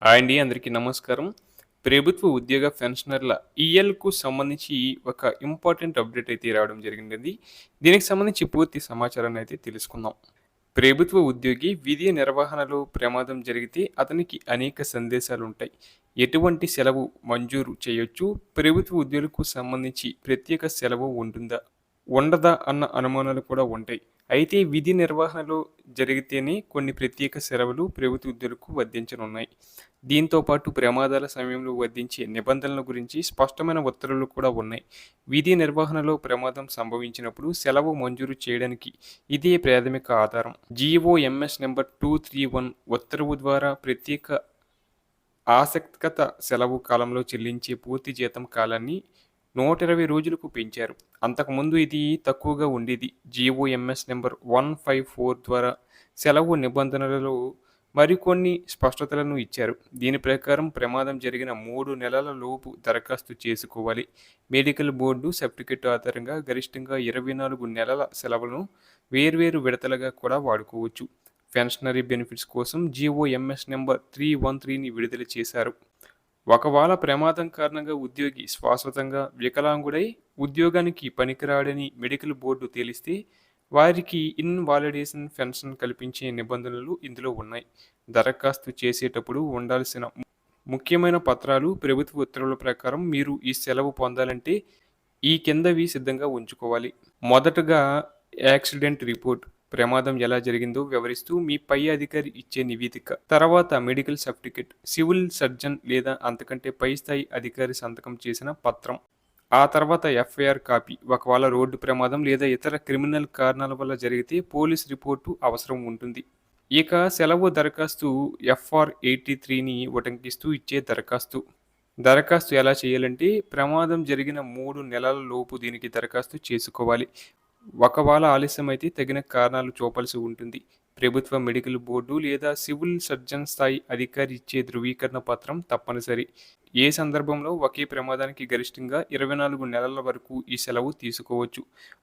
Hi అండి. అందరికీ నమస్కారం. ప్రభుత్వ ఉద్యోగ పెన్షనర్ల ఈఎల్‌కు సంబంధించి ఒక ఇంపార్టెంట్ అప్డేట్ అయితే రావడం జరిగిందండి. దీనికి సంబంధించి పూర్తి సమాచారాన్ని అయితే తెలుసుకుందాం. ప్రభుత్వ ఉద్యోగి విధి నిర్వహణలో ప్రమాదం జరిగితే అతనికి అనేక సందేశాలుంటాయి. ఎటువంటి సెలవు మంజూరు చేయొచ్చు? ప్రభుత్వ ఉద్యోగులకు సంబంధించి ప్రత్యేక సెలవు ఉంటుందా? ఉండదా? అన్న అనుమానాలు కూడా ఉంటాయి. అయితే విధి నిర్వహణలో జరిగితేనే కొన్ని ప్రత్యేక సెలవులు ప్రభుత్వ ఉద్యోగులకు వర్తించనున్నాయి. దీంతో పాటు ప్రమాదాల సమయంలో వర్తించే నిబంధనల గురించి స్పష్టమైన ఉత్తర్వులు కూడా ఉన్నాయి. విధి నిర్వహణలో ప్రమాదం సంభవించినప్పుడు సెలవు మంజూరు చేయడానికి ఇదే ప్రాథమిక ఆధారం. జీఓఎంఎస్ నంబర్ 231 ఉత్తర్వు ద్వారా ప్రత్యేక ఆసక్తిగత సెలవు కాలంలో చెల్లించే పూర్తి జీతం కాలాన్ని 120 రోజులకు పెంచారు. అంతకుముందు ఇది తక్కువగా ఉండేది. జీఓఎంఎస్ నంబర్ 154 ద్వారా సెలవు నిబంధనలలో మరికొన్ని స్పష్టతలను ఇచ్చారు. దీని ప్రకారం ప్రమాదం జరిగిన 3 నెలల లోపు దరఖాస్తు చేసుకోవాలి. మెడికల్ బోర్డు సర్టిఫికేట్ ఆధారంగా గరిష్టంగా 24 నెలల సెలవులను వేర్వేరు విడతలుగా కూడా వాడుకోవచ్చు. పెన్షనరీ బెనిఫిట్స్ కోసం జీఓఎంఎస్ నంబర్ 313ని విడుదల చేశారు. ఒకవేళ ప్రమాదం కారణంగా ఉద్యోగి శాశ్వతంగా వికలాంగుడై ఉద్యోగానికి పనికిరాడని మెడికల్ బోర్డు తేలిస్తే వారికి ఇన్వాలిడేషన్ పెన్షన్ కల్పించే నిబంధనలు ఇందులో ఉన్నాయి. దరఖాస్తు చేసేటప్పుడు ఉండాల్సిన ముఖ్యమైన పత్రాలు ప్రభుత్వ ఉత్తర్వుల ప్రకారం మీరు ఈ సెలవు పొందాలంటే ఈ కిందవి సిద్ధంగా ఉంచుకోవాలి. మొదటగా యాక్సిడెంట్ రిపోర్ట్, ప్రమాదం ఎలా జరిగిందో వివరిస్తూ మీ పై అధికారి ఇచ్చే నివేదిక. తర్వాత మెడికల్ సర్టిఫికేట్, సివిల్ సర్జన్ లేదా అంతకంటే పై స్థాయి అధికారి సంతకం చేసిన పత్రం. ఆ తర్వాత ఎఫ్ఐఆర్ కాపీ, ఒకవేళ రోడ్డు ప్రమాదం లేదా ఇతర క్రిమినల్ కారణాల వల్ల జరిగితే పోలీస్ రిపోర్టు అవసరం ఉంటుంది. ఇక సెలవు దరఖాస్తు ఎఫ్ఆర్ 83ని ఉటంకిస్తూ ఇచ్చే దరఖాస్తు. దరఖాస్తు ఎలా చేయాలంటే ప్రమాదం జరిగిన 3 నెలల లోపు దీనికి దరఖాస్తు చేసుకోవాలి. ఒకవేళ ఆలస్యమైతే తగిన కారణాలు చూపాల్సి ఉంటుంది. ప్రభుత్వ మెడికల్ బోర్డు లేదా సివిల్ సర్జన్ స్థాయి అధికారి ఇచ్చే ధృవీకరణ పత్రం తప్పనిసరి. ఏ సందర్భంలో ఒకే ప్రమాదానికి గరిష్టంగా 24 నెలల వరకు ఈ సెలవు తీసుకోవచ్చు.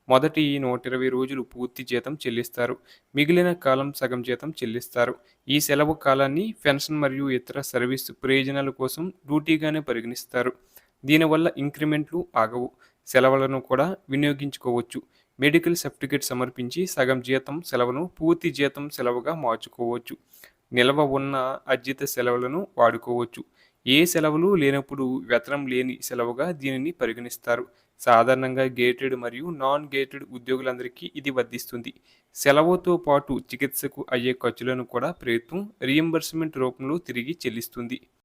మొదటి 120 రోజులు పూర్తి జీతం చెల్లిస్తారు. మిగిలిన కాలం సగం జీతం చెల్లిస్తారు. ఈ సెలవు కాలాన్ని పెన్షన్ మరియు ఇతర సర్వీసు ప్రయోజనాల కోసం డ్యూటీగానే పరిగణిస్తారు. దీనివల్ల ఇంక్రిమెంట్లు ఆగవు. సెలవులను కూడా వినియోగించుకోవచ్చు. మెడికల్ సర్టిఫికేట్ సమర్పించి సగం జీతం సెలవును పూర్తి జీతం సెలవుగా మార్చుకోవచ్చు. నిల్వ ఉన్న అర్జిత సెలవులను వాడుకోవచ్చు. ఏ సెలవులు లేనప్పుడు వేతనం లేని సెలవుగా దీనిని పరిగణిస్తారు. సాధారణంగా గేటెడ్ మరియు నాన్ గేటెడ్ ఉద్యోగులందరికీ ఇది వర్తిస్తుంది. సెలవుతో పాటు చికిత్సకు అయ్యే ఖర్చులను కూడా ప్రభుత్వం రీయింబర్స్మెంట్ రూపంలో తిరిగి చెల్లిస్తుంది.